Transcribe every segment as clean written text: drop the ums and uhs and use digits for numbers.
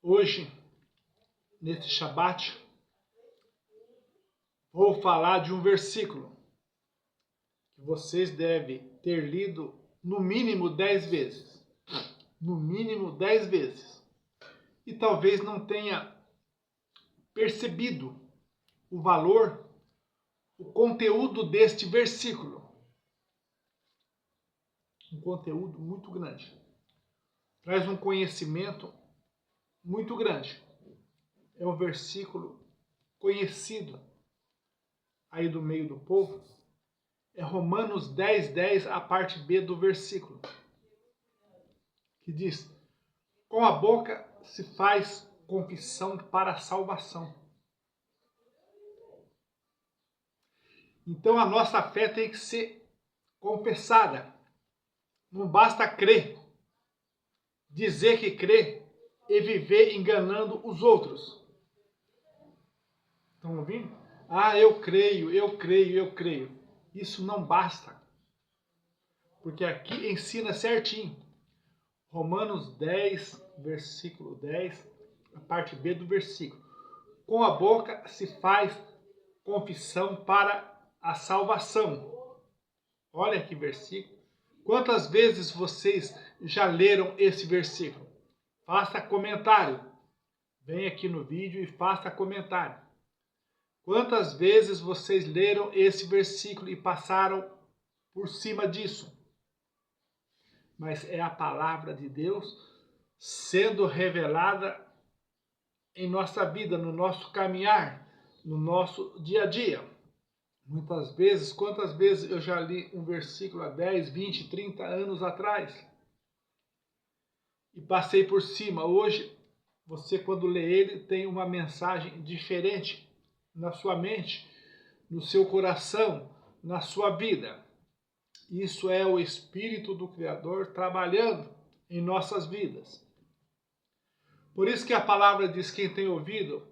Hoje, nesse Shabat, vou falar de um versículo que vocês devem ter lido no mínimo 10 vezes. No mínimo 10 vezes. E talvez não tenha percebido o valor, o conteúdo deste versículo. Um conteúdo muito grande. Traz um conhecimento muito grande. É um versículo conhecido aí do meio do povo. É Romanos 10:10, a parte B do versículo, que diz: com a boca se faz confissão para a salvação. Então a nossa fé tem que ser confessada. Não basta crer, dizer que crê e viver enganando os outros. Estão ouvindo? Ah, eu creio, eu creio, eu creio. Isso não basta. Porque aqui ensina certinho. Romanos 10, versículo 10, a parte B do versículo. Com a boca se faz confissão para a salvação. Olha que versículo. Quantas vezes vocês já leram esse versículo? Faça comentário. Vem aqui no vídeo e faça comentário. Quantas vezes vocês leram esse versículo e passaram por cima disso? Mas é a palavra de Deus sendo revelada em nossa vida, no nosso caminhar, no nosso dia a dia. Muitas vezes, quantas vezes eu já li um versículo há 10, 20, 30 anos atrás e passei por cima. Hoje, você quando lê ele tem uma mensagem diferente na sua mente, no seu coração, na sua vida. Isso é o Espírito do Criador trabalhando em nossas vidas. Por isso que a palavra diz: quem tem ouvido,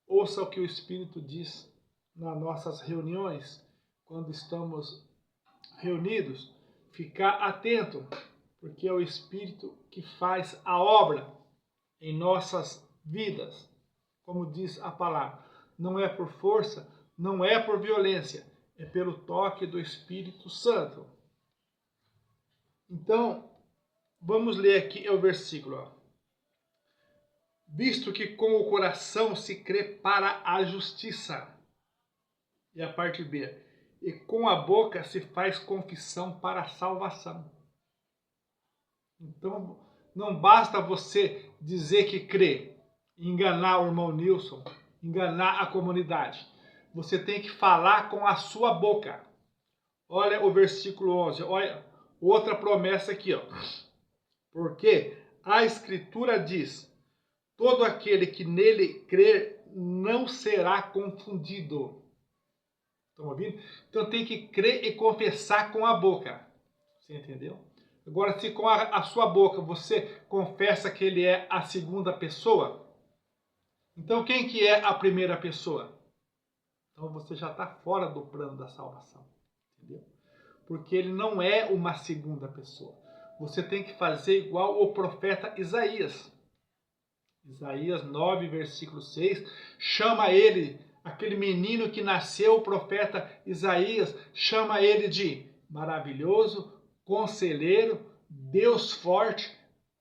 ouça o que o Espírito diz nas nossas reuniões, quando estamos reunidos. Ficar atento, porque é o Espírito que faz a obra em nossas vidas. Como diz a palavra, não é por força, não é por violência, é pelo toque do Espírito Santo. Então, vamos ler aqui o versículo. Ó. Visto que com o coração se crê para a justiça. E a parte B. E com a boca se faz confissão para a salvação. Então, não basta você dizer que crê, enganar o irmão Nilson, enganar a comunidade. Você tem que falar com a sua boca. Olha o versículo 11. Olha outra promessa aqui. Ó. Porque a Escritura diz: todo aquele que nele crer não será confundido. Estão ouvindo? Então tem que crer e confessar com a boca. Você entendeu? Agora, se com a sua boca você confessa que ele é a segunda pessoa, então quem que é a primeira pessoa? Então você já está fora do plano da salvação. Entendeu? Porque ele não é uma segunda pessoa. Você tem que fazer igual o profeta Isaías. Isaías 9, versículo 6, chama ele, aquele menino que nasceu, o profeta Isaías, chama ele de maravilhoso, conselheiro, Deus forte,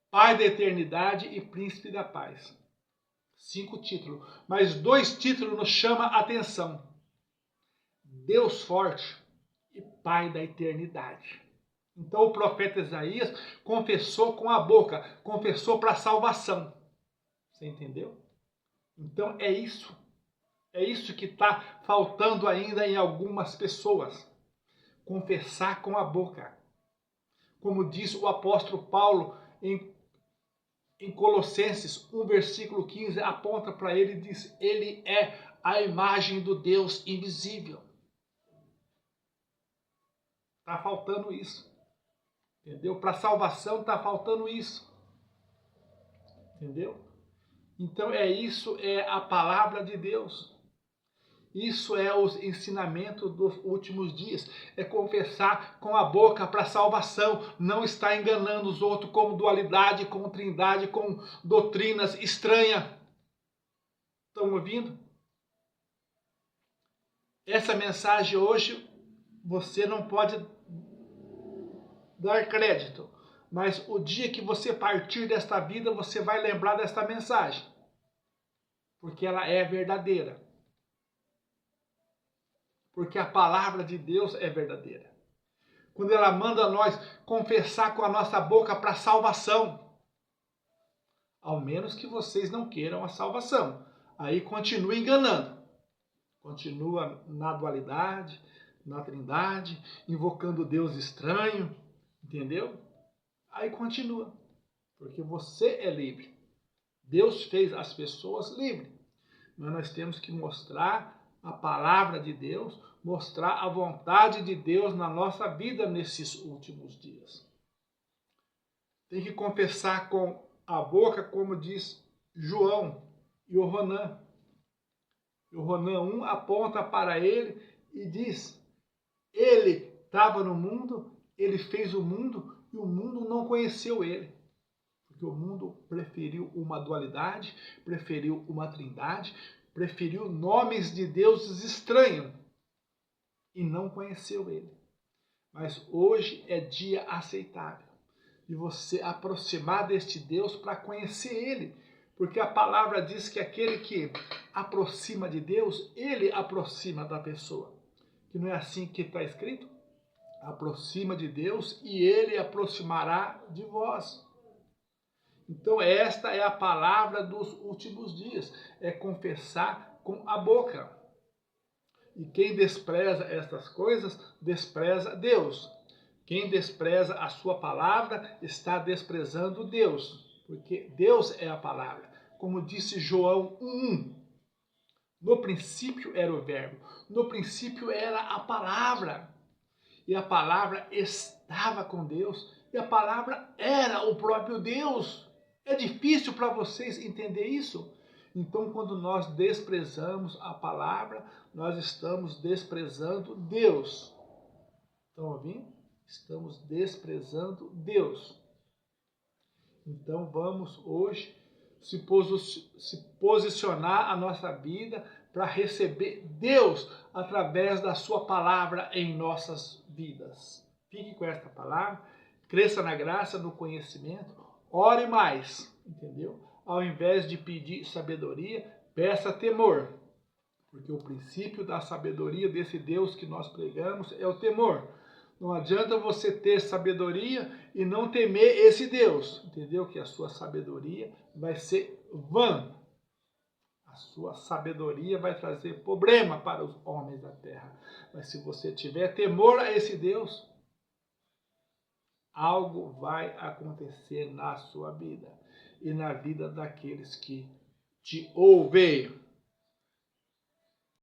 Pai da eternidade e príncipe da paz. 5 títulos, mas 2 títulos nos chamam a atenção. Deus forte e Pai da eternidade. Então o profeta Isaías confessou com a boca, confessou para a salvação. Você entendeu? Então é isso. É isso que está faltando ainda em algumas pessoas. Confessar com a boca. Como diz o apóstolo Paulo em Colossenses 1, versículo 15, aponta para ele e diz: ele é a imagem do Deus invisível. Está faltando isso. Entendeu? Para a salvação está faltando isso. Entendeu? Então é isso, é a palavra de Deus. Isso é o ensinamento dos últimos dias. É confessar com a boca para salvação. Não está enganando os outros com dualidade, com trindade, com doutrinas estranhas. Estão ouvindo? Essa mensagem hoje você não pode dar crédito. Mas o dia que você partir desta vida, você vai lembrar desta mensagem. Porque ela é verdadeira. Porque a palavra de Deus é verdadeira. Quando ela manda nós confessar com a nossa boca para salvação. Ao menos que vocês não queiram a salvação. Aí continua enganando. Continua na dualidade, na trindade, invocando Deus estranho. Entendeu? Aí continua. Porque você é livre. Deus fez as pessoas livres. Mas nós temos que mostrar a palavra de Deus, mostrar a vontade de Deus na nossa vida nesses últimos dias. Tem que confessar com a boca, como diz João e o Ronan. O Ronan 1 aponta para ele e diz: ele estava no mundo, ele fez o mundo e o mundo não conheceu ele. Porque o mundo preferiu uma dualidade, preferiu uma trindade, preferiu nomes de deuses estranhos e não conheceu ele. Mas hoje é dia aceitável de você aproximar deste Deus para conhecer ele. Porque a palavra diz que aquele que aproxima de Deus, ele aproxima da pessoa. Que não é assim que está escrito? Aproxima de Deus e ele aproximará de vós. Então esta é a palavra dos últimos dias, é confessar com a boca. E quem despreza estas coisas, despreza Deus. Quem despreza a sua palavra, está desprezando Deus, porque Deus é a palavra. Como disse João 1:1, no princípio era o verbo, no princípio era a palavra. E a palavra estava com Deus, e a palavra era o próprio Deus. É difícil para vocês entender isso? Então, quando nós desprezamos a palavra, nós estamos desprezando Deus. Estão ouvindo? Estamos desprezando Deus. Então, vamos hoje se posicionar a nossa vida para receber Deus através da sua palavra em nossas vidas. Fique com esta palavra, cresça na graça, no conhecimento, ore mais, entendeu? Ao invés de pedir sabedoria, peça temor. Porque o princípio da sabedoria desse Deus que nós pregamos é o temor. Não adianta você ter sabedoria e não temer esse Deus, entendeu? Que a sua sabedoria vai ser vã. A sua sabedoria vai trazer problema para os homens da terra. Mas se você tiver temor a esse Deus, algo vai acontecer na sua vida e na vida daqueles que te ouvem.